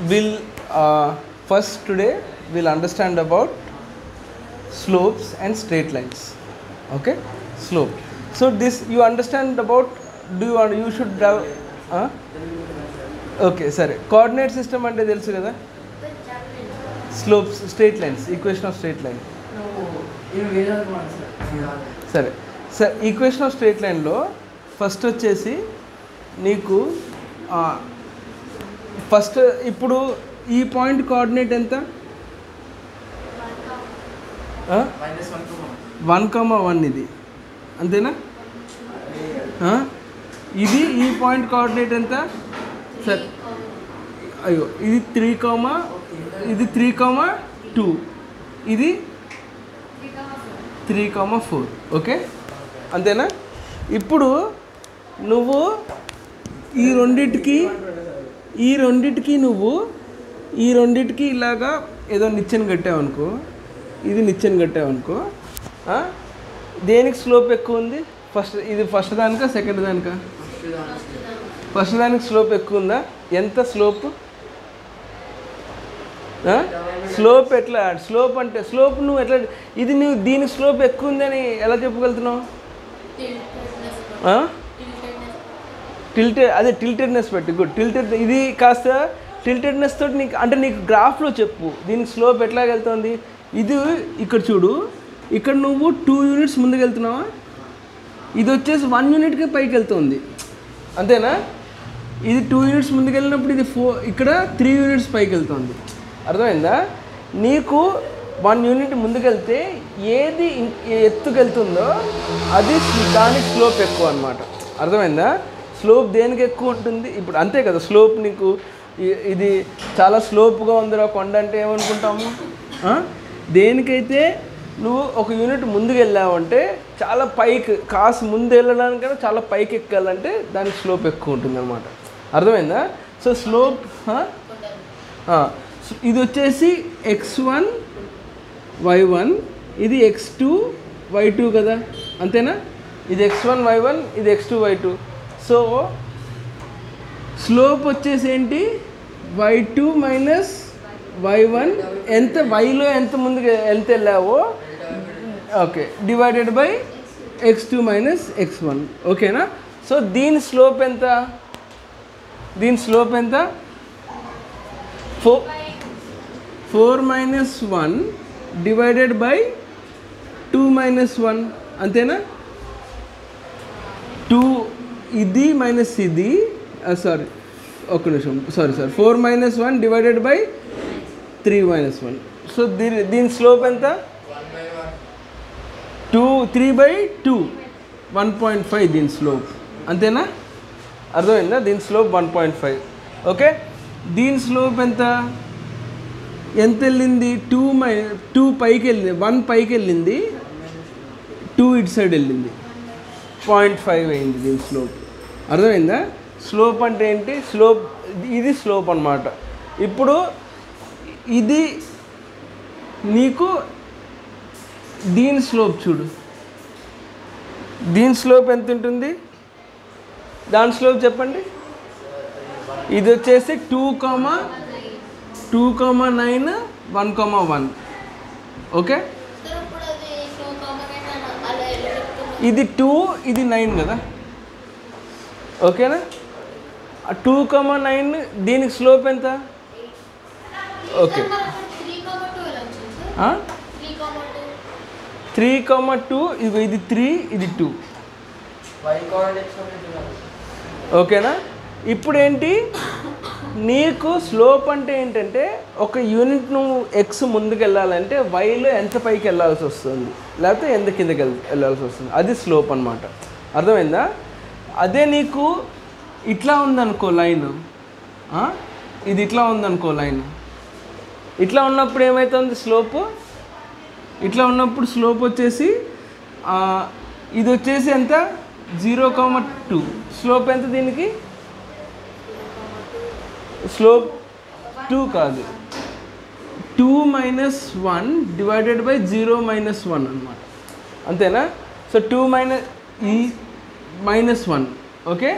we'll first today we'll understand about slopes and straight lines. Okay, slope. So this you understand about, you should have okay, sorry, coordinate system ante telusu kada, slopes, straight lines, equation of straight line. సరే sir, equation of straight లైన్లో first వచ్చేసి నీకు first ఇప్పుడు ఈ point coordinate ఎంత, 1,1 ఇది అంతేనా? ఇది ఈ పాయింట్ కోఆర్డినేట్ ఎంత సార్? అయ్యో, ఇది 3, ఇది 3,2, ఇది 3,4. ఓకే, అంతేనా? ఇప్పుడు నువ్వు ఈ రెండిటికి ఇలాగా ఏదో నిచ్చెన కట్టావనుకో, ఇది నిచ్చెన కట్టావనుకో, దేనికి స్లోప్ ఎక్కువ ఉంది? ఫస్ట్ దానికా సెకండ్ దానికా? ఫస్ట్ దానికి స్లోప్ ఎక్కువ ఉందా? ఎంత స్లోప్? స్లోప్ ఎట్లా? స్లోప్ అంటే స్లోప్ నువ్వు ఎట్లా, ఇది నువ్వు దీనికి స్లోప్ ఎక్కువ ఉందని ఎలా చెప్పగలుగుతున్నావు? అదే టిల్టెడ్నెస్ పెట్టి, గుడ్. ఇది కాస్త టిల్టెడ్నెస్ తోటి నీకు, అంటే నీకు గ్రాఫ్లో చెప్పు దీనికి స్లోప్ ఎట్లా వెళ్తుంది. ఇది ఇక్కడ చూడు, ఇక్కడ నువ్వు 2 యూనిట్స్ ముందుకు వెళ్తున్నావా, ఇది వచ్చేసి 1 యూనిట్కి పైకి వెళ్తుంది, అంతేనా? ఇది 2 యూనిట్స్ ముందుకు వెళ్ళినప్పుడు ఇది ఇక్కడ 3 యూనిట్స్ పైకి వెళ్తుంది. అర్థమైందా? నీకు 1 యూనిట్ ముందుకెళ్తే ఏది ఎత్తుకెళ్తుందో అది దానికి స్లోప్ ఎక్కువ అనమాట. అర్థమైందా? స్లోప్ దేనికి ఎక్కువ ఉంటుంది? ఇప్పుడు అంతే కదా, స్లోప్ నీకు ఇది చాలా స్లోప్గా ఉందిరా కొండ అంటే ఏమనుకుంటాము? దేనికైతే నువ్వు 1 యూనిట్ ముందుకు వెళ్ళావంటే చాలా పైకి, కాస్త ముందు వెళ్ళడానికైనా చాలా పైకి ఎక్కాలంటే దానికి స్లోప్ ఎక్కువ ఉంటుంది అనమాట. అర్థమైందా? సో స్లోప్ ఇది వచ్చేసి x1 y1, ఇది x2 y2 కదా, అంతేనా? ఇది x1 y1, ఇది x2 y2. సో స్లోప్ వచ్చేసి ఏంటి? y2 మైనస్ y1, ఎంత yలో ఎంత ముందుకు ఎంత వెళ్ళావో, okay, divided by x2 minus x1. ఓకేనా? సో దీని స్లోప్ ఎంత? 4 మైనస్ 1 డివైడెడ్ బై 2 మైనస్ 1, అంతేనా? 2 ఇది మైనస్ ఇది, సారీ ఒక్క నిమిషం, sorry 4 minus 1 divided by 3 minus 1. So దీని స్లోప్ ఎంత? 3/2, 1.5 దీని స్లోప్, అంతేనా? అర్థమైందా? దీని స్లోప్ 1.5. ఓకే, దీని స్లోప్ ఎంత వెళ్ళింది? 2 పైకి వెళ్ళింది, 1 పైకి వెళ్ళింది, 2 ఇటు సైడ్ వెళ్ళింది, 0.5 అయింది దీని స్లోప్. అర్థమైందా? స్లోప్ అంటే ఏంటి? స్లోప్, ఇది స్లోప్ అన్నమాట. ఇప్పుడు ఇది నీకు దీని స్లోప్ చూడు, దీని స్లోప్ ఎంత ఉంటుంది? దాని స్లోప్ చెప్పండి. ఇది వచ్చేసి 2,9, 1,1. ఓకే, ఇది 2, ఇది 9 కదా, ఓకేనా? 2,9 దీనికి స్లోప్ ఎంత? ఓకే, 3,2, ఇది 3, ఇది 2. ఓకేనా? ఇప్పుడు ఏంటి నీకు స్లోప్ అంటే ఏంటంటే, ఒక యూనిట్ నువ్వు ఎక్స్ ముందుకు వెళ్ళాలంటే వైలో ఎంత పైకి వెళ్ళాల్సి వస్తుంది, లేకపోతే ఎంత కిందకి వెళ్ళాల్సి వస్తుంది, అది స్లోప్ అనమాట. అర్థమైందా? అదే నీకు ఇట్లా ఉందనుకో లైన్, ఇది ఇట్లా ఉందనుకో లైన్, ఇట్లా ఉన్నప్పుడు ఏమవుతుంది? స్లోప్ ఇట్లా ఉన్నప్పుడు స్లోప్ వచ్చేసి ఇది వచ్చేసి ఎంత? 0,2. స్లోప్ ఎంత దీనికి? స్లోప్ 2 కాదు, 2 మైనస్ 1 డివైడెడ్ బై 0 మైనస్ 1 అనమాట, అంతేనా? So 2 minus 1. ఓకే,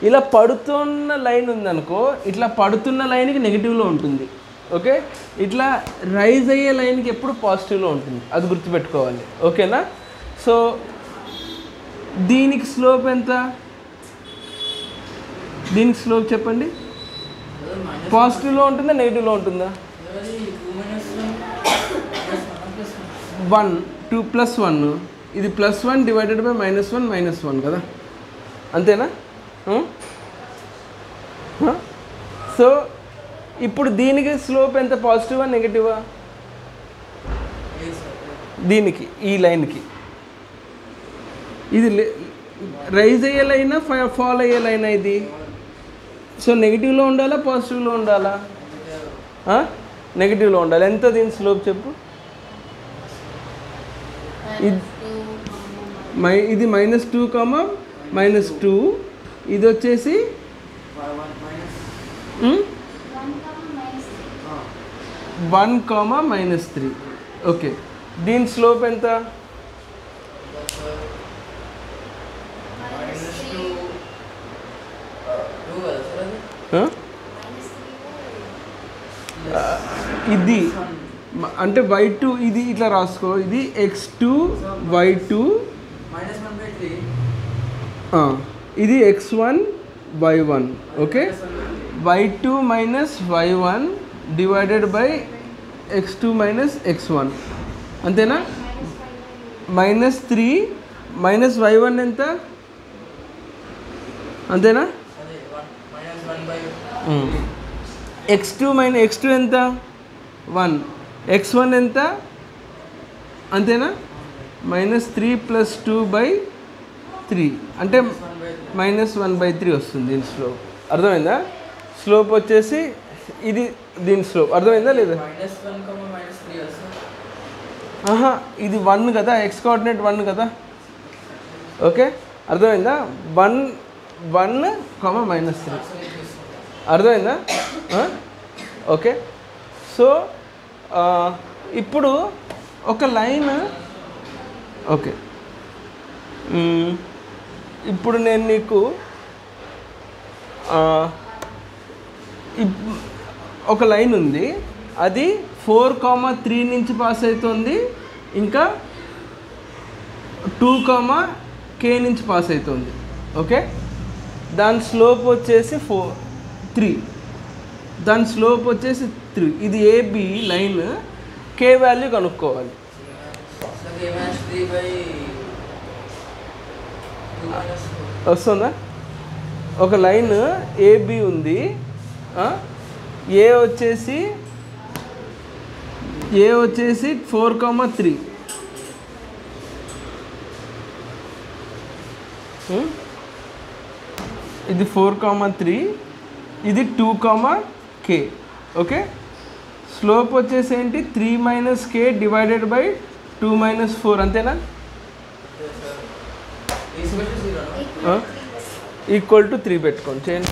ఇలా పడుతున్న లైన్ ఉందనుకో, ఇట్లా పడుతున్న లైన్కి నెగిటివ్లో ఉంటుంది. ఓకే, ఇట్లా రైజ్ అయ్యే లైన్కి ఎప్పుడు పాజిటివ్లో ఉంటుంది, అది గుర్తుపెట్టుకోవాలి. ఓకేనా? సో దీనికి స్లోప్ ఎంత? దీనికి స్లోప్ చెప్పండి. పాజిటివ్లో ఉంటుందా నెగిటివ్లో ఉంటుందా? 1 2 +1, ఇది +1 డివైడెడ్ బై -1 కదా, అంతేనా? సో ఇప్పుడు దీనికి స్లోప్ ఎంత? పాజిటివా నెగిటివా? దీనికి, ఈ లైన్కి ఇది రైజ్ అయ్యే లైనా ఫాల్ అయ్యే లైనా ఇది? సో నెగిటివ్లో ఉండాలా పాజిటివ్లో ఉండాలా? నెగిటివ్లో ఉండాలి. ఎంత దీని స్లోప్ చెప్పు? ఇది -2, -2, ఇది వచ్చేసి 1, -3. ఓకే, దీని స్లోప్ ఎంత? ఇది అంటే y2, ఇది ఇట్లా రాసుకో, ఇది x2 y2 ఇది x1 y1. Okay, y2 - y1 divided by x2 - x1, అంతేనా? -3 -y1 ఎంత? అంతేనా? x2 ఎంత? 1. x1 ఎంత? అంతేనా? -3 + 2/3 అంటే -1/3 వస్తుంది దీని స్లోప్. అర్థమైందా? స్లోప్ వచ్చేసి ఇది దీని స్లోప్. అర్థమైందా లేదా? ఇది 1 కదా, x కోఆర్డినేట్ 1 కదా. ఓకే, అర్థమైందా? 1 -3. అర్థమైందా? ఓకే, సో ఇప్పుడు ఒక లైన్, ఓకే, ఇప్పుడు నేను నీకు ఒక లైన్ ఉంది, అది 4, 3 నుంచి పాస్ అవుతుంది, ఇంకా 2, k నుంచి పాస్ అవుతుంది. ఓకే, దాని స్లోప్ వచ్చేసి 3, దాని స్లోప్ వచ్చేసి 3. ఇది AB లైన్, k వాల్యూ కనుక్కోవాలి. వస్తుందా? ఒక లైన్ AB ఉంది, ఏ వచ్చేసి 4, 3. ఇది 4, 3, ఇది 2, k. ఓకే, స్లోప్ వచ్చేసి ఏంటి? 3 - k డివైడెడ్ బై 2 - 4, అంతేనా? =3 పెట్టుకోండి, చేయండి.